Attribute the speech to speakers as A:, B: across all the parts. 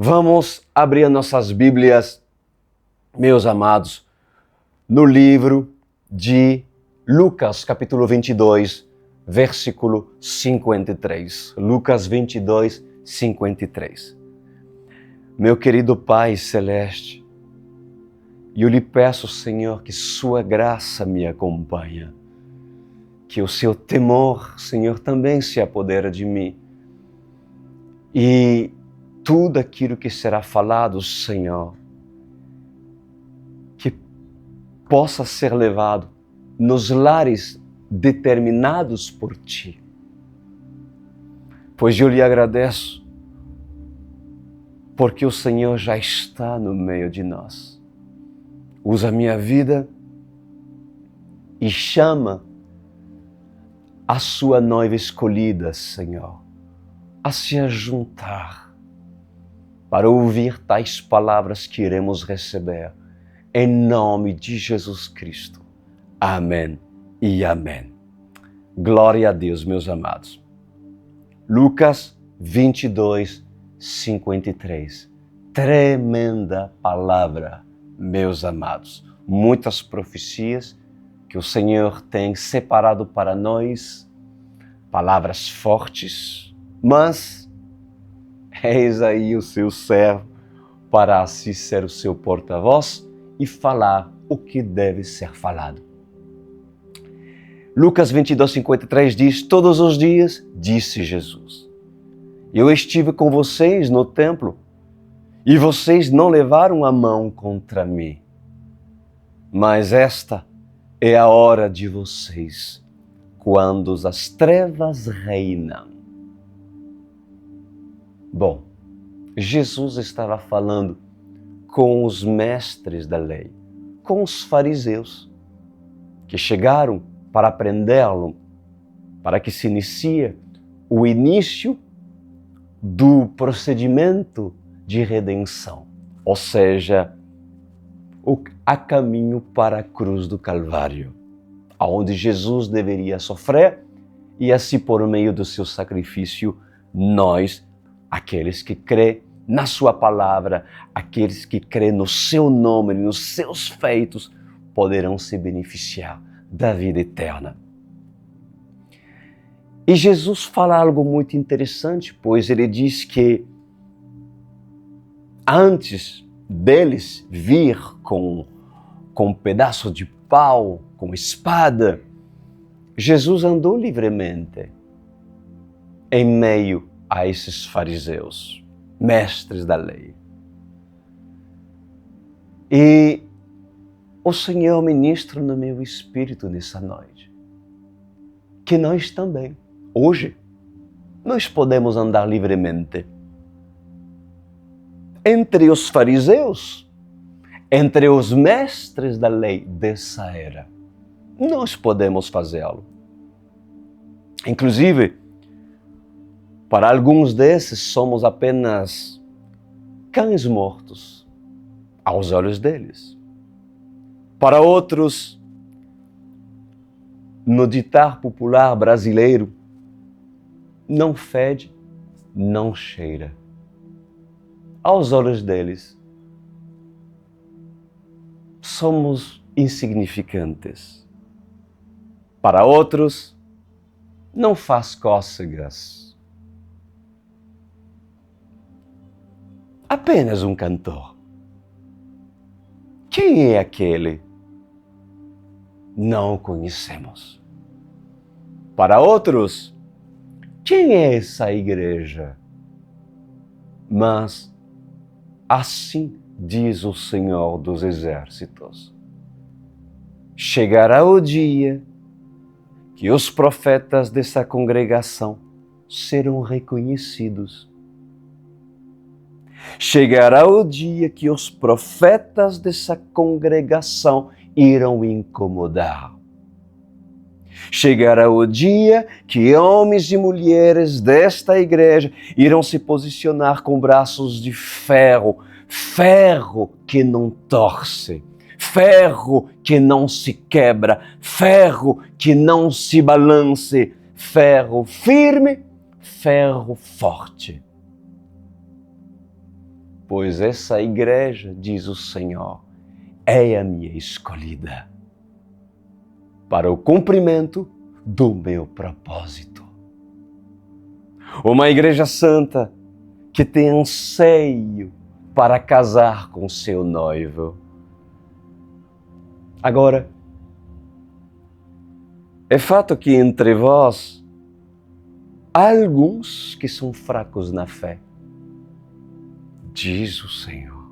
A: Vamos abrir nossas Bíblias, meus amados, no livro de Lucas, capítulo 22, versículo 53. Lucas 22, 53. Meu querido Pai Celeste, eu lhe peço, Senhor, que sua graça me acompanhe, que o seu temor, Senhor, também se apodere de mim. E tudo aquilo que será falado, Senhor, que possa ser levado nos lares determinados por Ti. Pois eu lhe agradeço, porque o Senhor já está no meio de nós. Usa a minha vida e chama a sua noiva escolhida, Senhor, a se ajuntar para ouvir tais palavras que iremos receber, em nome de Jesus Cristo. Amém e amém. Glória a Deus, meus amados. Lucas 22, 53. Tremenda palavra, meus amados. Muitas profecias que o Senhor tem separado para nós, palavras fortes, mas eis aí o seu servo para assim ser o seu porta-voz e falar o que deve ser falado. Lucas 22, 53 diz: todos os dias, disse Jesus, eu estive com vocês no templo e vocês não levaram a mão contra mim. Mas esta é a hora de vocês, quando as trevas reinam. Bom, Jesus estava falando com os mestres da lei, com os fariseus, que chegaram para prendê-lo, para que se inicie o início do procedimento de redenção, ou seja, a caminho para a cruz do Calvário, onde Jesus deveria sofrer e assim por meio do seu sacrifício nós, aqueles que crêem na sua palavra, aqueles que crêem no seu nome, nos seus feitos, poderão se beneficiar da vida eterna. E Jesus fala algo muito interessante, pois ele diz que antes deles vir com um pedaço de pau, com espada, Jesus andou livremente em meio a esses fariseus, mestres da lei. E o Senhor ministra no meu espírito nessa noite que nós também, hoje, nós podemos andar livremente entre os fariseus, entre os mestres da lei dessa era. Nós podemos fazê-lo. Inclusive, para alguns desses, somos apenas cães mortos aos olhos deles. Para outros, no ditar popular brasileiro, não fede, não cheira. Aos olhos deles, somos insignificantes. Para outros, não faz cócegas. Apenas um cantor. Quem é aquele? Não o conhecemos. Para outros, quem é essa igreja? Mas assim diz o Senhor dos Exércitos: chegará o dia que os profetas dessa congregação serão reconhecidos. Chegará o dia que os profetas dessa congregação irão incomodar. Chegará o dia que homens e mulheres desta igreja irão se posicionar com braços de ferro, ferro que não torce, ferro que não se quebra, ferro que não se balance, ferro firme, ferro forte. pois essa igreja, diz o Senhor, é a minha escolhida para o cumprimento do meu propósito. Uma igreja santa que tem anseio para casar com seu noivo. Agora, é fato que entre vós há alguns que são fracos na fé, diz o Senhor.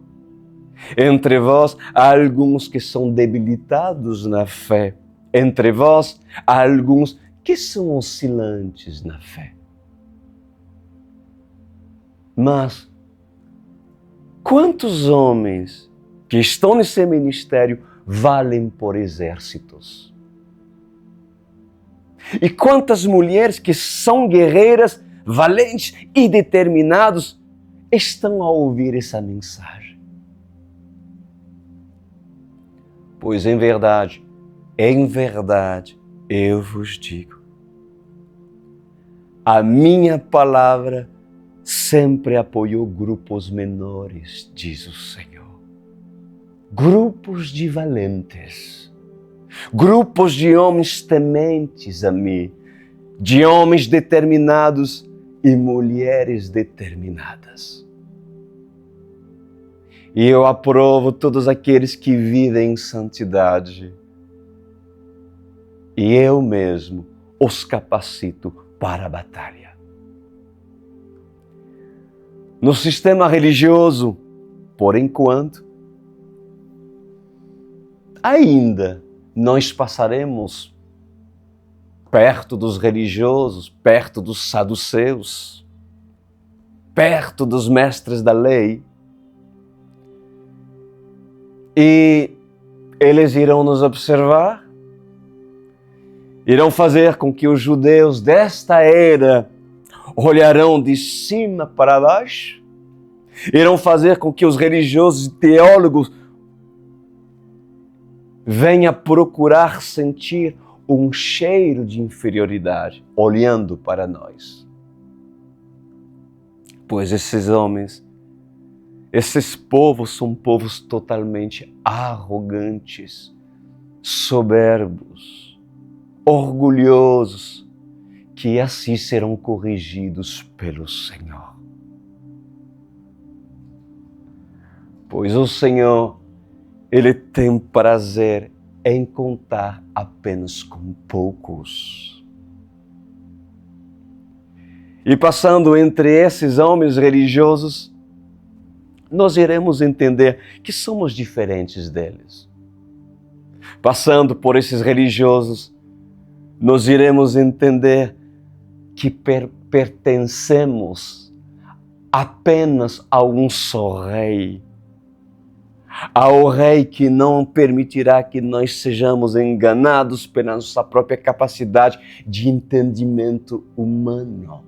A: Entre vós há alguns que são debilitados na fé. Entre vós há alguns que são oscilantes na fé. Mas quantos homens que estão nesse ministério valem por exércitos? E quantas mulheres que são guerreiras, valentes e determinados estão a ouvir essa mensagem? Pois em verdade, eu vos digo, a minha palavra sempre apoiou grupos menores, diz o Senhor. Grupos de valentes, grupos de homens tementes a mim, de homens determinados e mulheres determinadas. E eu aprovo todos aqueles que vivem em santidade. E eu mesmo os capacito para a batalha. No sistema religioso, por enquanto, ainda nós passaremos perto dos religiosos, perto dos saduceus, perto dos mestres da lei, e eles irão nos observar, irão fazer com que os judeus desta era olharão de cima para baixo, irão fazer com que os religiosos e teólogos venham procurar sentir um cheiro de inferioridade olhando para nós. Pois esses homens, esses povos são povos totalmente arrogantes, soberbos, orgulhosos, que assim serão corrigidos pelo Senhor. Pois o Senhor, Ele tem prazer em contar apenas com poucos. E passando entre esses homens religiosos, nós iremos entender que somos diferentes deles. Passando por esses religiosos, nós iremos entender que pertencemos apenas a um só Rei, ao Rei que não permitirá que nós sejamos enganados pela nossa própria capacidade de entendimento humano.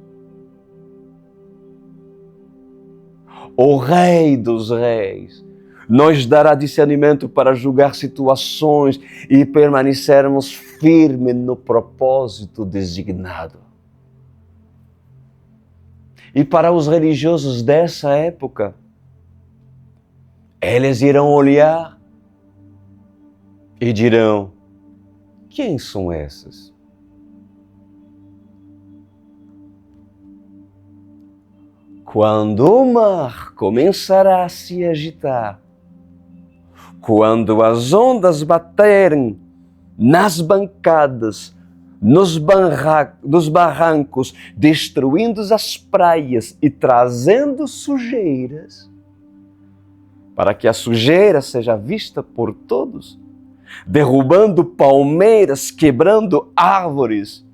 A: O Rei dos Reis nos dará discernimento para julgar situações e permanecermos firmes no propósito designado. E para os religiosos dessa época, eles irão olhar e dirão: quem são esses? Quando o mar começará a se agitar, quando as ondas baterem nas bancadas, nos barrancos, destruindo as praias e trazendo sujeiras, para que a sujeira seja vista por todos, derrubando palmeiras, quebrando árvores,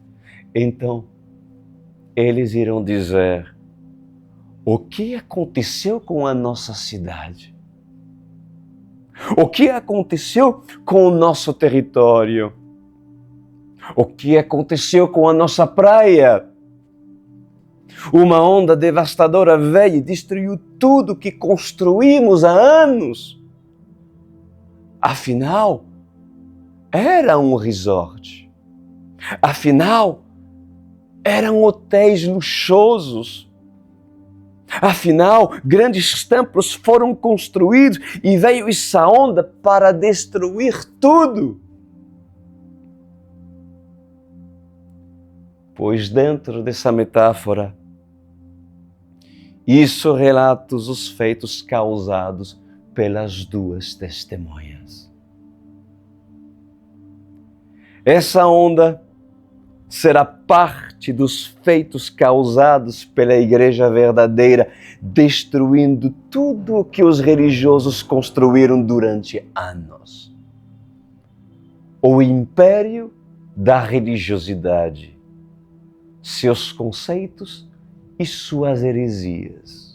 A: então eles irão dizer: o que aconteceu com a nossa cidade? O que aconteceu com o nosso território? O que aconteceu com a nossa praia? Uma onda devastadora veio e destruiu tudo que construímos há anos. Afinal, era um resort. Afinal, eram hotéis luxuosos. Afinal, grandes templos foram construídos e veio essa onda para destruir tudo. Pois dentro dessa metáfora, isso relata os feitos causados pelas duas testemunhas. Essa onda será parte dos feitos causados pela igreja verdadeira, destruindo tudo o que os religiosos construíram durante anos. O império da religiosidade, seus conceitos e suas heresias.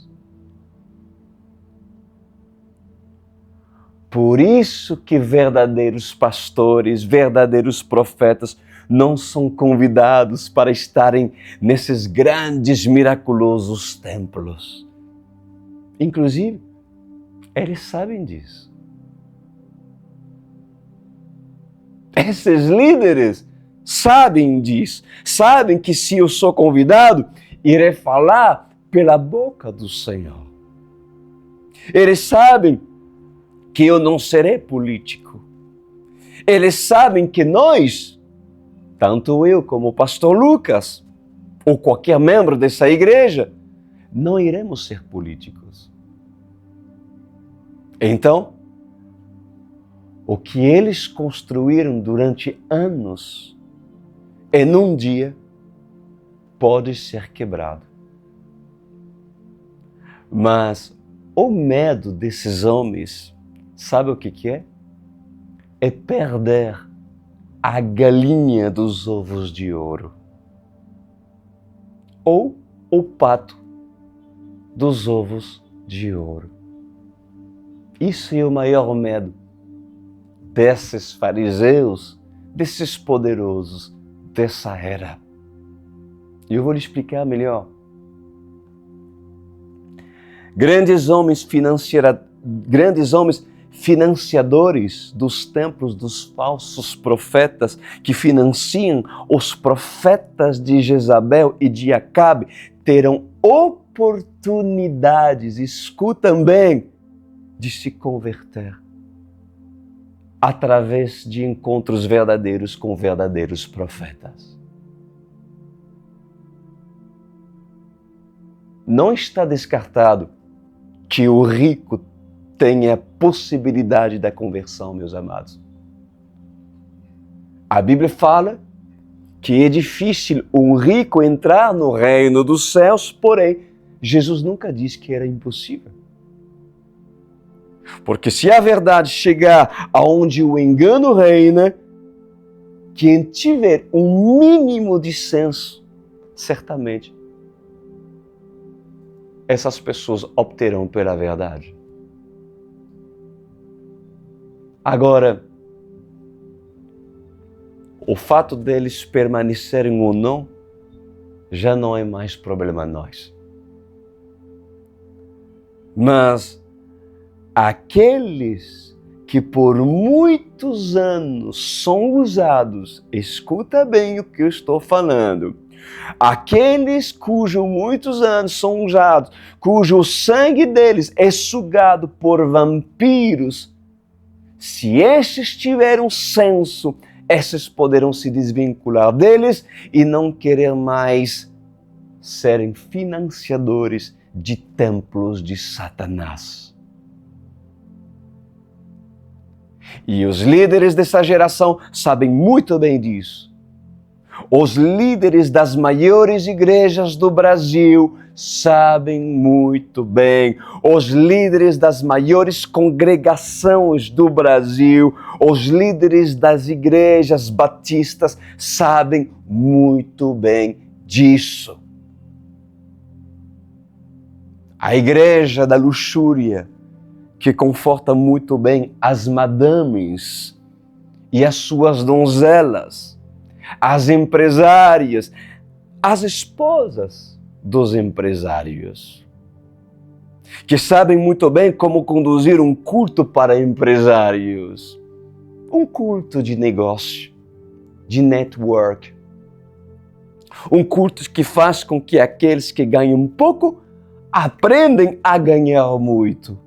A: Por isso que verdadeiros pastores, verdadeiros profetas não são convidados para estarem nesses grandes, miraculosos templos. Inclusive, eles sabem disso. Esses líderes sabem disso. Sabem que se eu sou convidado, irei falar pela boca do Senhor. Eles sabem que eu não serei político. Eles sabem que nós, tanto eu como o pastor Lucas, ou qualquer membro dessa igreja, não iremos ser políticos. Então, o que eles construíram durante anos, em um dia, pode ser quebrado. Mas o medo desses homens, sabe o que é? É perder a galinha dos ovos de ouro. Ou o pato dos ovos de ouro. Isso é o maior medo desses fariseus, desses poderosos, dessa era. E eu vou lhe explicar melhor. Grandes homens financiadores dos templos dos falsos profetas que financiam os profetas de Jezabel e de Acabe terão oportunidades, escutam bem, de se converter através de encontros verdadeiros com verdadeiros profetas. Não está descartado que o rico tenha a possibilidade da conversão, meus amados. A Bíblia fala que é difícil um rico entrar no reino dos céus, porém, Jesus nunca disse que era impossível. Porque se a verdade chegar aonde o engano reina, quem tiver um mínimo de senso, certamente, essas pessoas optarão pela verdade. Agora, o fato deles permanecerem ou não, já não é mais problema nosso. Mas aqueles que por muitos anos são usados, escuta bem o que eu estou falando, aqueles cujos muitos anos são usados, cujo sangue deles é sugado por vampiros, se estes tiverem um senso, estes poderão se desvincular deles e não querer mais serem financiadores de templos de Satanás. E os líderes dessa geração sabem muito bem disso. Os líderes das maiores igrejas do Brasil sabem muito bem. Os líderes das maiores congregações do Brasil, os líderes das igrejas batistas sabem muito bem disso. A igreja da luxúria, que conforta muito bem as madames e as suas donzelas, as empresárias, as esposas dos empresários, que sabem muito bem como conduzir um culto para empresários, um culto de negócio, de network, um culto que faz com que aqueles que ganham pouco aprendem a ganhar muito.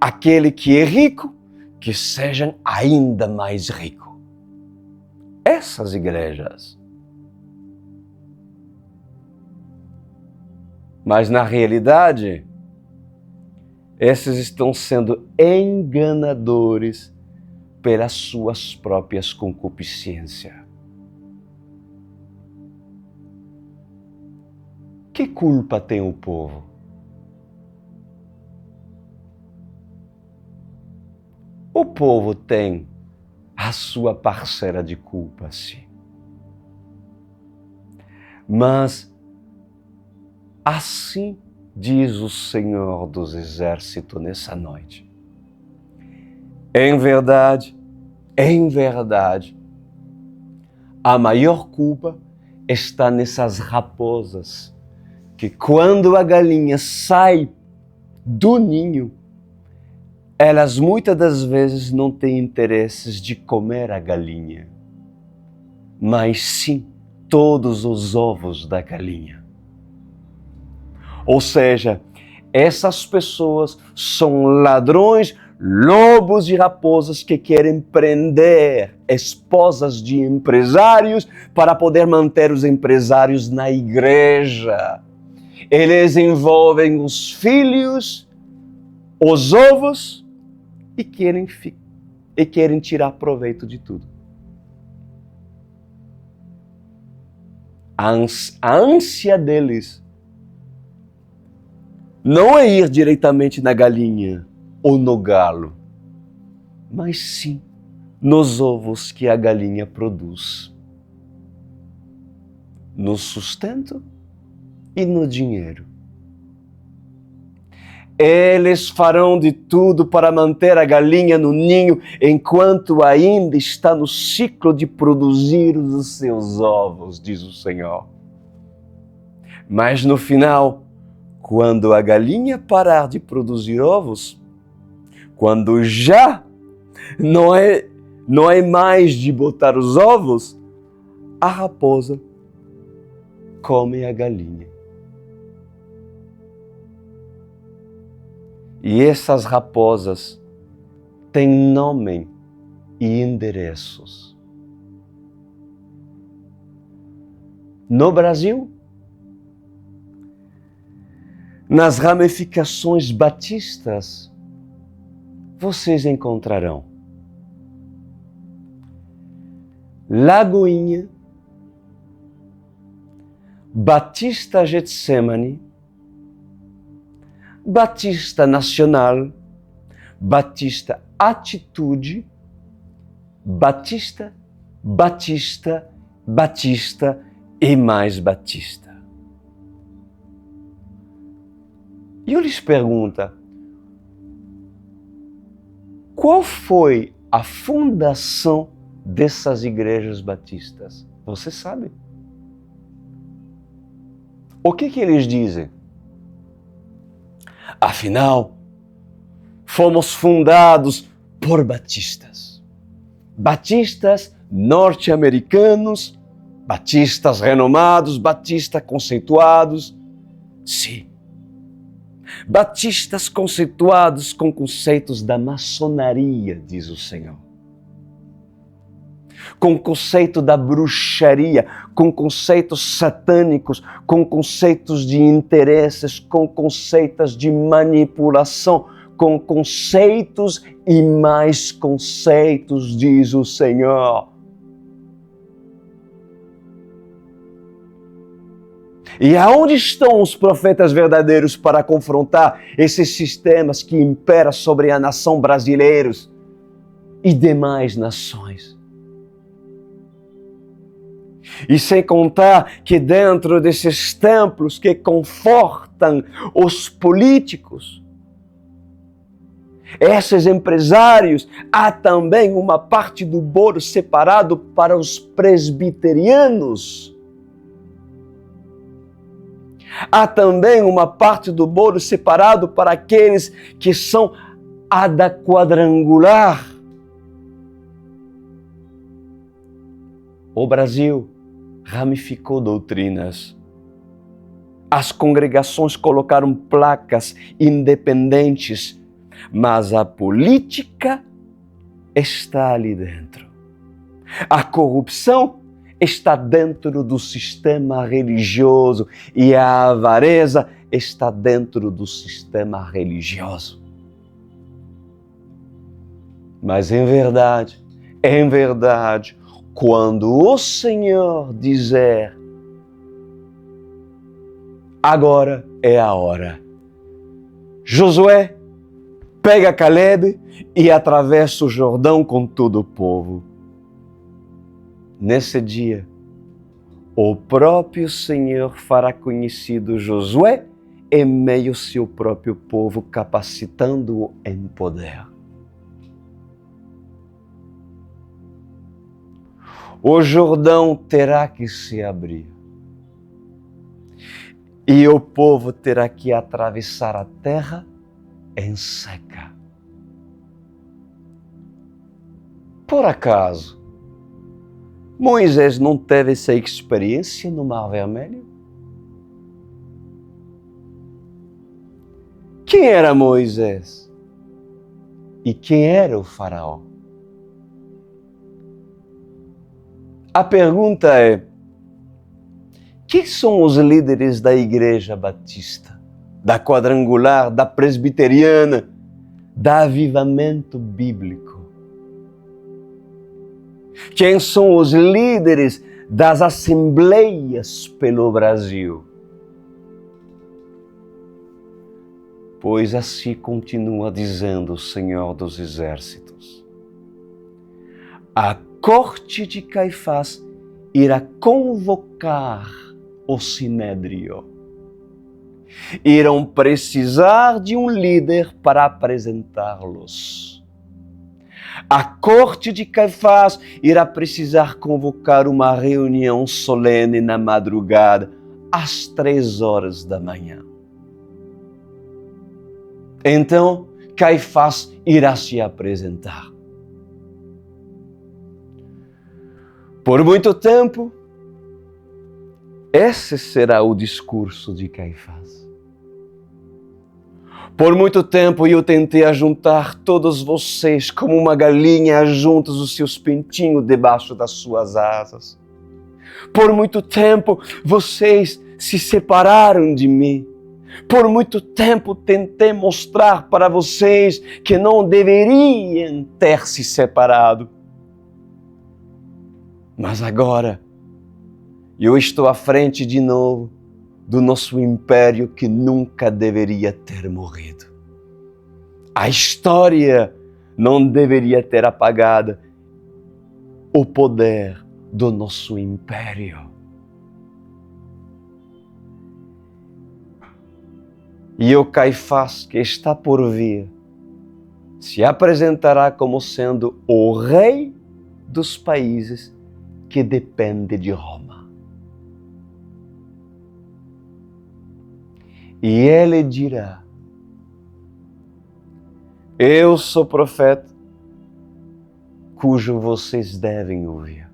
A: Aquele que é rico, que sejam ainda mais rico. Essas igrejas. Mas na realidade, esses estão sendo enganadores pelas suas próprias concupiscências. Que culpa tem o povo? O povo tem a sua parcela de culpa, sim. Mas assim diz o Senhor dos Exércitos nessa noite. Em verdade, a maior culpa está nessas raposas, que quando a galinha sai do ninho, elas muitas das vezes não têm interesses de comer a galinha, mas sim todos os ovos da galinha. Ou seja, essas pessoas são ladrões, lobos e raposas que querem prender esposas de empresários para poder manter os empresários na igreja. Eles envolvem os filhos, os ovos e querem tirar proveito de tudo. A ânsia deles não é ir diretamente na galinha ou no galo, mas sim nos ovos que a galinha produz, no sustento e no dinheiro. Eles farão de tudo para manter a galinha no ninho enquanto ainda está no ciclo de produzir os seus ovos, diz o Senhor. Mas no final, quando a galinha parar de produzir ovos, quando já não é mais de botar os ovos, a raposa come a galinha. E essas raposas têm nome e endereços. No Brasil, nas ramificações batistas, vocês encontrarão Lagoinha, Batista Getsemane, Batista Nacional, Batista Atitude, Batista, Batista, Batista e mais Batista. E eu lhes pergunto, qual foi a fundação dessas igrejas batistas? Você sabe? O que eles dizem? Afinal, fomos fundados por batistas. Batistas norte-americanos, batistas renomados, batistas conceituados. Sim. Batistas conceituados com conceitos da maçonaria, diz o Senhor. Com conceito da bruxaria, com conceitos satânicos, com conceitos de interesses, com conceitos de manipulação, com conceitos e mais conceitos, diz o Senhor. E aonde estão os profetas verdadeiros para confrontar esses sistemas que imperam sobre a nação brasileira e demais nações? E sem contar que dentro desses templos que confortam os políticos, esses empresários, há também uma parte do bolo separado para os presbiterianos. Há também uma parte do bolo separado para aqueles que são a da quadrangular. O Brasil ramificou doutrinas As congregações colocaram placas independentes, mas a política está ali dentro. A corrupção está dentro do sistema religioso e a avareza está dentro do sistema religioso. Mas em verdade, quando o Senhor dizer: agora é a hora, Josué pega Caleb e atravessa o Jordão com todo o povo. Nesse dia, o próprio Senhor fará conhecido Josué em meio ao seu próprio povo, capacitando-o em poder. O Jordão terá que se abrir e o povo terá que atravessar a terra em seca. Por acaso, Moisés não teve essa experiência no Mar Vermelho? Quem era Moisés? E quem era o faraó? A pergunta é: quem são os líderes da Igreja Batista, da Quadrangular, da Presbiteriana, da Avivamento Bíblico? Quem são os líderes das assembleias pelo Brasil? Pois assim continua dizendo o Senhor dos Exércitos: a corte de Caifás irá convocar o Sinédrio. Irão precisar de um líder para apresentá-los. A corte de Caifás irá precisar convocar uma reunião solene na madrugada, às 3 da manhã. Então, Caifás irá se apresentar. Por muito tempo, esse será o discurso de Caifás. Por muito tempo eu tentei ajuntar todos vocês como uma galinha ajunta os seus pintinhos debaixo das suas asas. Por muito tempo vocês se separaram de mim. Por muito tempo tentei mostrar para vocês que não deveriam ter se separado. Mas agora eu estou à frente de novo do nosso império que nunca deveria ter morrido. A história não deveria ter apagado o poder do nosso império. E o Caifás que está por vir se apresentará como sendo o rei dos países que depende de Roma. E ele dirá: eu sou profeta cujo vocês devem ouvir.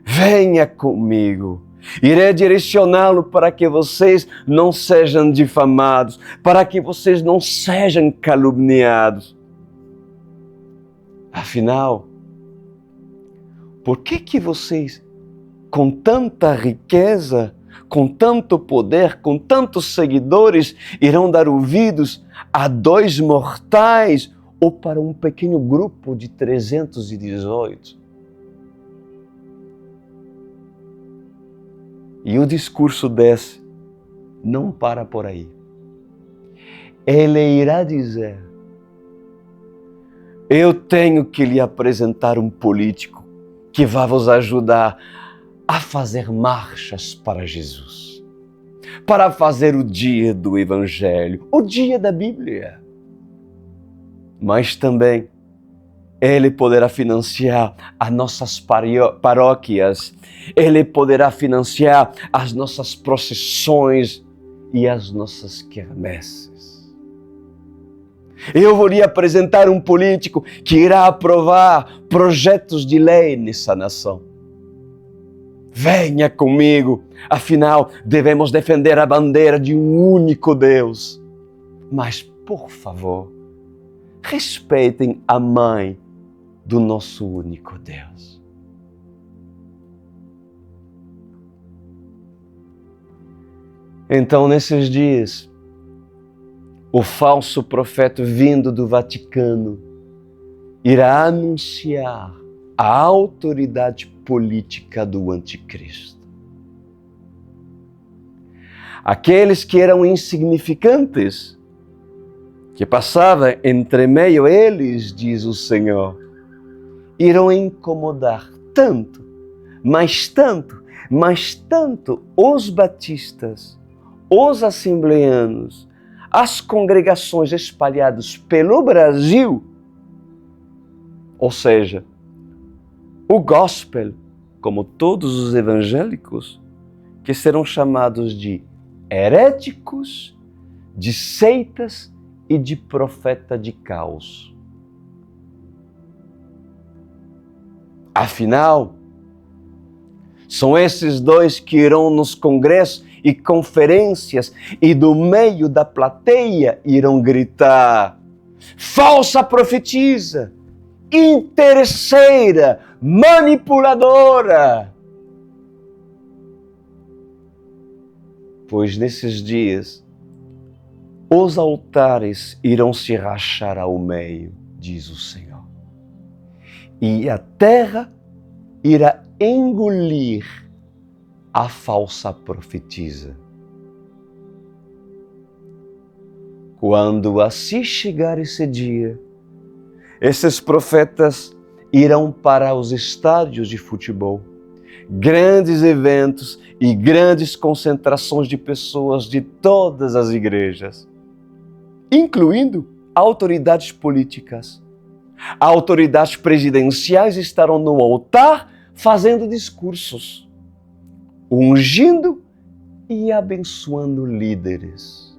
A: Venha comigo, irei direcioná-lo para que vocês não sejam difamados, para que vocês não sejam caluniados. Afinal, por que vocês, com tanta riqueza, com tanto poder, com tantos seguidores, irão dar ouvidos a 2 mortais ou para um pequeno grupo de 318? E o discurso desse não para por aí. Ele irá dizer: eu tenho que lhe apresentar um político que vai vos ajudar a fazer marchas para Jesus, para fazer o dia do Evangelho, o dia da Bíblia. Mas também Ele poderá financiar as nossas paróquias, Ele poderá financiar as nossas procissões e as nossas quermesses. Eu vou lhe apresentar um político que irá aprovar projetos de lei nessa nação. Venha comigo, afinal devemos defender a bandeira de um único Deus. Mas, por favor, respeitem a mãe do nosso único Deus. Então, nesses dias, o falso profeta vindo do Vaticano irá anunciar a autoridade política do anticristo. Aqueles que eram insignificantes, que passava entre meio eles, diz o Senhor, irão incomodar tanto, mas tanto, mas tanto os batistas, os assembleanos, as congregações espalhadas pelo Brasil, ou seja, o gospel, como todos os evangélicos, que serão chamados de heréticos, de seitas e de profeta de caos. Afinal, são esses dois que irão nos congressos e conferências e do meio da plateia irão gritar: falsa profetisa, interesseira, manipuladora. Pois nesses dias, os altares irão se rachar ao meio, diz o Senhor. E a terra irá engolir a falsa profetisa. Quando assim chegar esse dia, esses profetas irão para os estádios de futebol, grandes eventos e grandes concentrações de pessoas de todas as igrejas, incluindo autoridades políticas. Autoridades presidenciais estarão no altar fazendo discursos, ungindo e abençoando líderes.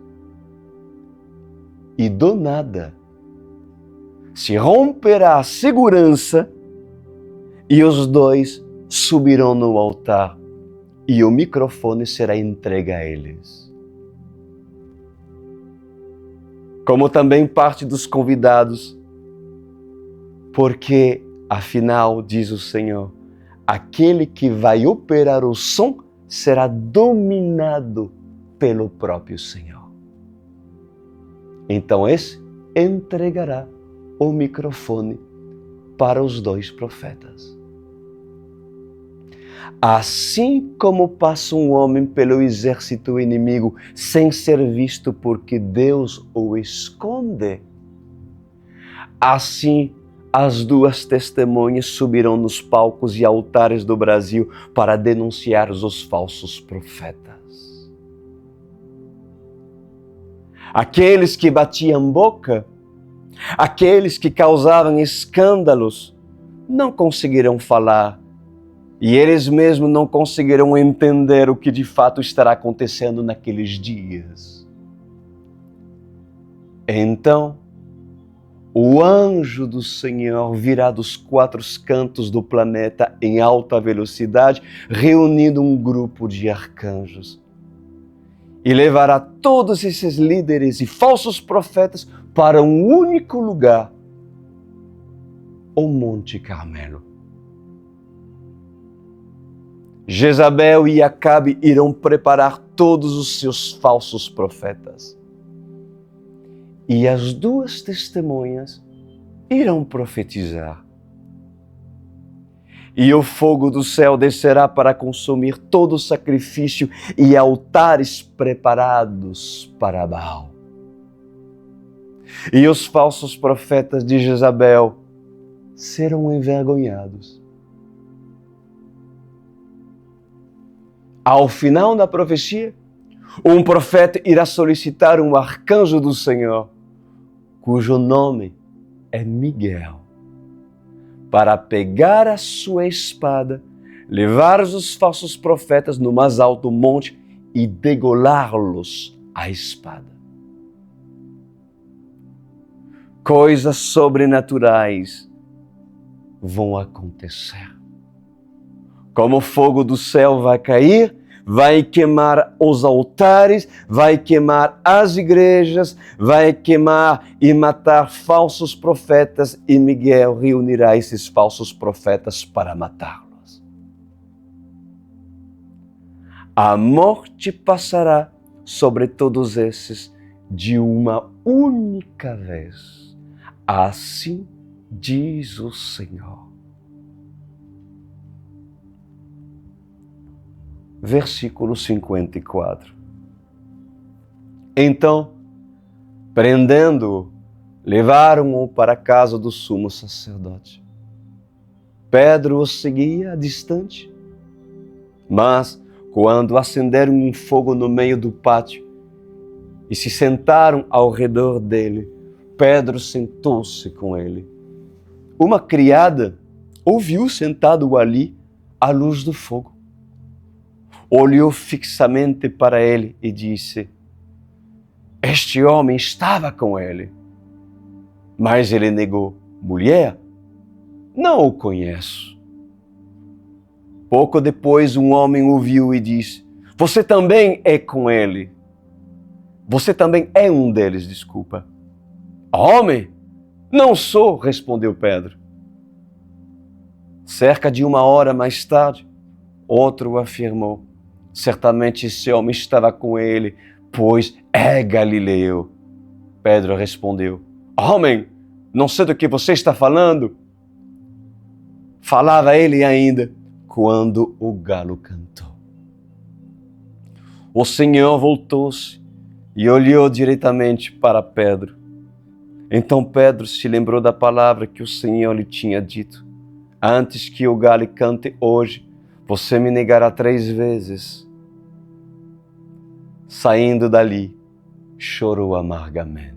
A: E do nada se romperá a segurança e os dois subirão no altar e o microfone será entregue a eles. Como também parte dos convidados, porque, afinal, diz o Senhor, aquele que vai operar o som será dominado pelo próprio Senhor. Então esse entregará o microfone para os dois profetas. Assim como passa um homem pelo exército inimigo sem ser visto porque Deus o esconde, assim as duas testemunhas subirão nos palcos e altares do Brasil para denunciar os falsos profetas. Aqueles que batiam boca, aqueles que causavam escândalos, não conseguirão falar e eles mesmos não conseguirão entender o que de fato estará acontecendo naqueles dias. Então, o anjo do Senhor virá dos quatro cantos do planeta em alta velocidade, reunindo um grupo de arcanjos. E levará todos esses líderes e falsos profetas para um único lugar, o Monte Carmelo. Jezabel e Acabe irão preparar todos os seus falsos profetas. E as duas testemunhas irão profetizar. E o fogo do céu descerá para consumir todo o sacrifício e altares preparados para Baal. E os falsos profetas de Jezabel serão envergonhados. Ao final da profecia, um profeta irá solicitar um arcanjo do Senhor, cujo nome é Miguel, para pegar a sua espada, levar os falsos profetas no mais alto monte e degolá-los à espada. Coisas sobrenaturais vão acontecer. Como o fogo do céu vai cair, vai queimar os altares, vai queimar as igrejas, vai queimar e matar falsos profetas, e Miguel reunirá esses falsos profetas para matá-los. A morte passará sobre todos esses de uma única vez. Assim diz o Senhor. Versículo 54. Então, prendendo-o, levaram-o para a casa do sumo sacerdote. Pedro o seguia distante, mas quando acenderam um fogo no meio do pátio e se sentaram ao redor dele, Pedro sentou-se com ele. Uma criada o viu sentado ali à luz do fogo. Olhou fixamente para ele e disse: este homem estava com ele. Mas ele negou: mulher, não o conheço. Pouco depois um homem o viu e disse: você também é com ele. Você também é um deles, desculpa. Homem, não sou, respondeu Pedro. Cerca de uma hora mais tarde, outro afirmou: certamente esse homem estava com ele, pois é galileu. Pedro respondeu: homem, não sei do que você está falando. Falava ele ainda quando o galo cantou. O Senhor voltou-se e olhou diretamente para Pedro. Então Pedro se lembrou da palavra que o Senhor lhe tinha dito: antes que o galo cante hoje, você me negará 3 vezes. Saindo dali, chorou amargamente.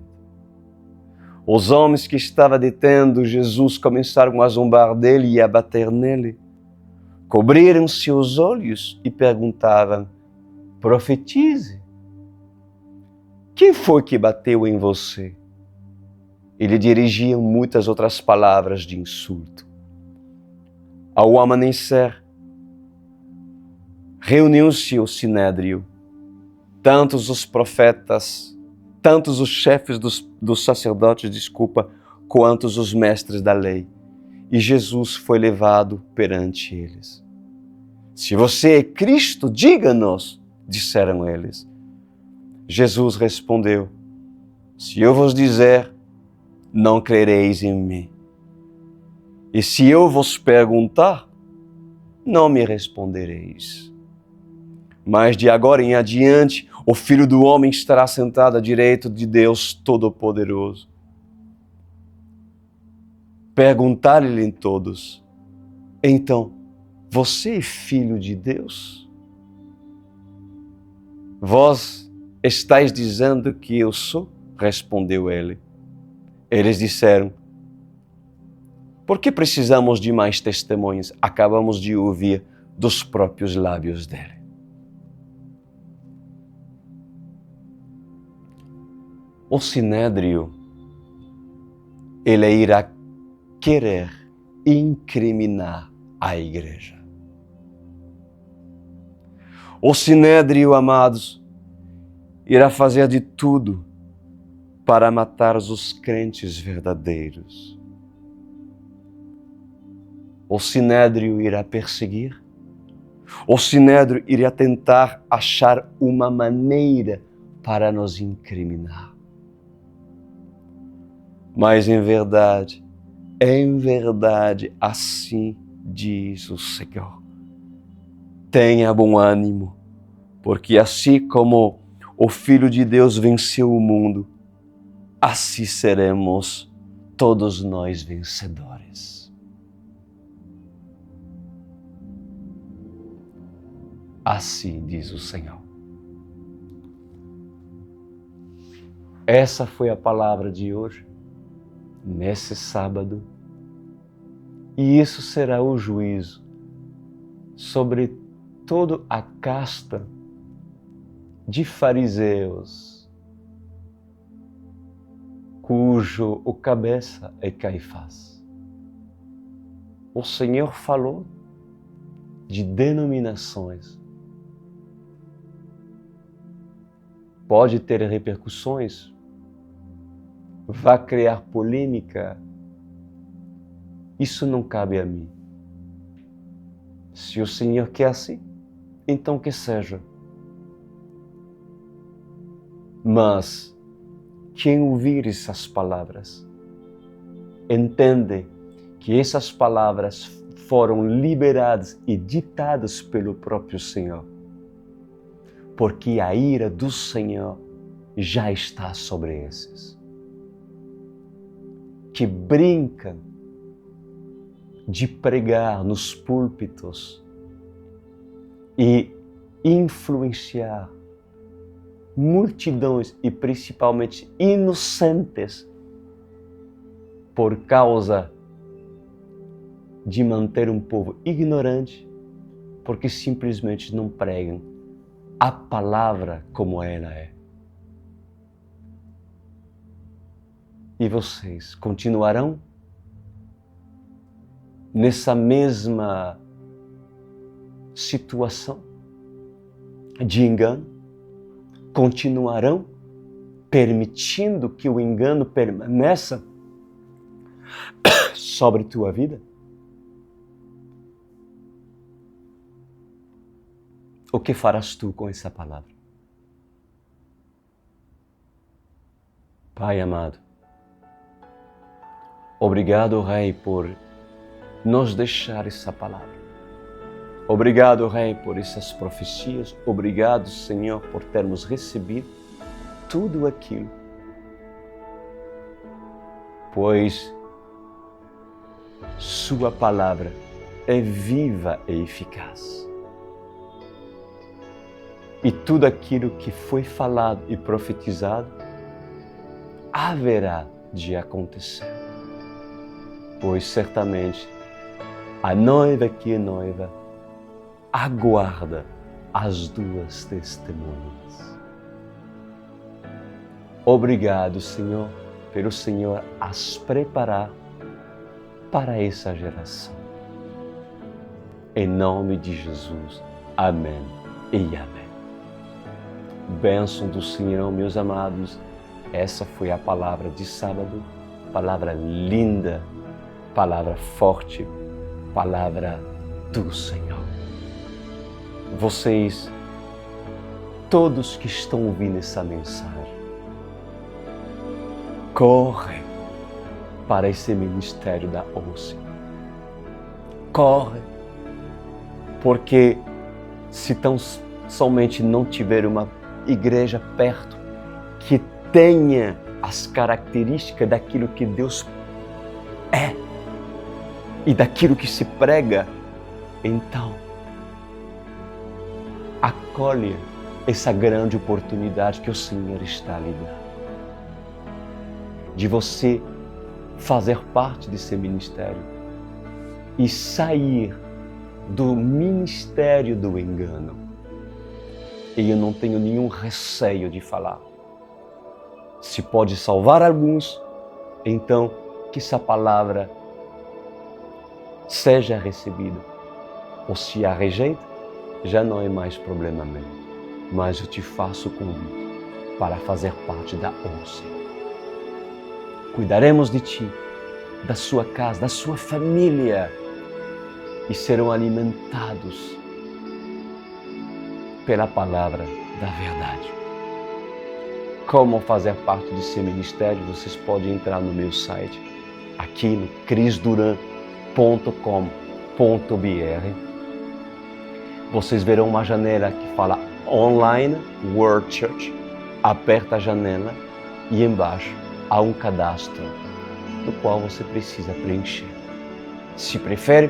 A: Os homens que estavam detendo Jesus começaram a zombar dele e a bater nele. Cobriram-se os olhos e perguntavam: profetize. Quem foi que bateu em você? E lhe dirigiam muitas outras palavras de insulto. Ao amanhecer, reuniu-se o sinédrio, tantos os chefes dos sacerdotes, quantos os mestres da lei. E Jesus foi levado perante eles. Se você é Cristo, diga-nos, disseram eles. Jesus respondeu: se eu vos dizer, não crereis em mim. E se eu vos perguntar, não me respondereis. Mas de agora em adiante, o Filho do Homem estará sentado à direita de Deus Todo-Poderoso. Perguntaram-lhe todos: então, você é filho de Deus? Vós estáis dizendo que eu sou? Respondeu ele. Eles disseram: por que precisamos de mais testemunhas? Acabamos de ouvir dos próprios lábios dele. O sinédrio, ele irá querer incriminar a igreja. O sinédrio, amados, irá fazer de tudo para matar os crentes verdadeiros. O sinédrio irá perseguir. O sinédrio irá tentar achar uma maneira para nos incriminar. Mas em verdade, assim diz o Senhor: tenha bom ânimo, porque assim como o Filho de Deus venceu o mundo, assim seremos todos nós vencedores. Assim diz o Senhor. Essa foi a palavra de hoje, nesse sábado, e isso será o juízo sobre toda a casta de fariseus, cujo o cabeça é Caifás. O Senhor falou de denominações. Pode ter repercussões, vai criar polêmica. Isso não cabe a mim. Se o Senhor quer assim, então que seja. Mas quem ouvir essas palavras, entende que essas palavras foram liberadas e ditadas pelo próprio Senhor, porque a ira do Senhor já está sobre esses que brincam de pregar nos púlpitos e influenciar multidões e principalmente inocentes por causa de manter um povo ignorante, porque simplesmente não pregam a palavra como ela é. E vocês continuarão nessa mesma situação de engano? Continuarão permitindo que o engano permaneça sobre tua vida? O que farás tu com essa palavra? Pai amado, obrigado, Rei, por nos deixar essa palavra. Obrigado, Rei, por essas profecias. Obrigado, Senhor, por termos recebido tudo aquilo. Pois Sua palavra é viva e eficaz. E tudo aquilo que foi falado e profetizado haverá de acontecer. Pois certamente a noiva que é noiva aguarda as duas testemunhas. Obrigado, Senhor, pelo Senhor as preparar para essa geração. Em nome de Jesus. Amém e amém. Bênção do Senhor, meus amados. Essa foi a palavra de sábado, palavra linda, palavra forte, palavra do Senhor. Vocês, todos que estão ouvindo essa mensagem, correm para esse ministério da ONCE. Correm, porque se tão somente não tiver uma igreja perto que tenha as características daquilo que Deus é e daquilo que se prega, então acolhe essa grande oportunidade que o Senhor está lhe dando de você fazer parte desse ministério e sair do ministério do engano. E eu não tenho nenhum receio de falar. Se pode salvar alguns, então que essa palavra seja recebida. Ou se a rejeita, já não é mais problema meu. Mas eu te faço o convite para fazer parte da ONCE. Cuidaremos de ti, da sua casa, da sua família, e serão alimentados pela palavra da verdade. Como fazer parte desse ministério? Vocês podem entrar no meu site, aqui no crisduran.com.br. Vocês verão uma janela que fala Online World Church. Aperta a janela e embaixo há um cadastro do qual você precisa preencher. Se prefere,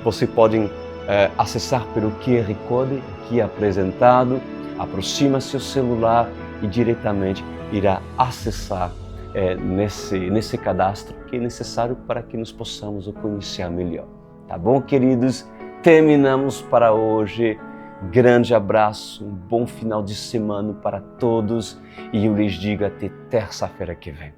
A: você pode acessar pelo QR Code aqui apresentado, aproxima seu celular e diretamente irá acessar nesse cadastro que é necessário para que nos possamos o conhecer melhor. Tá bom, queridos? Terminamos para hoje. Grande abraço, um bom final de semana para todos e eu lhes digo até terça-feira que vem.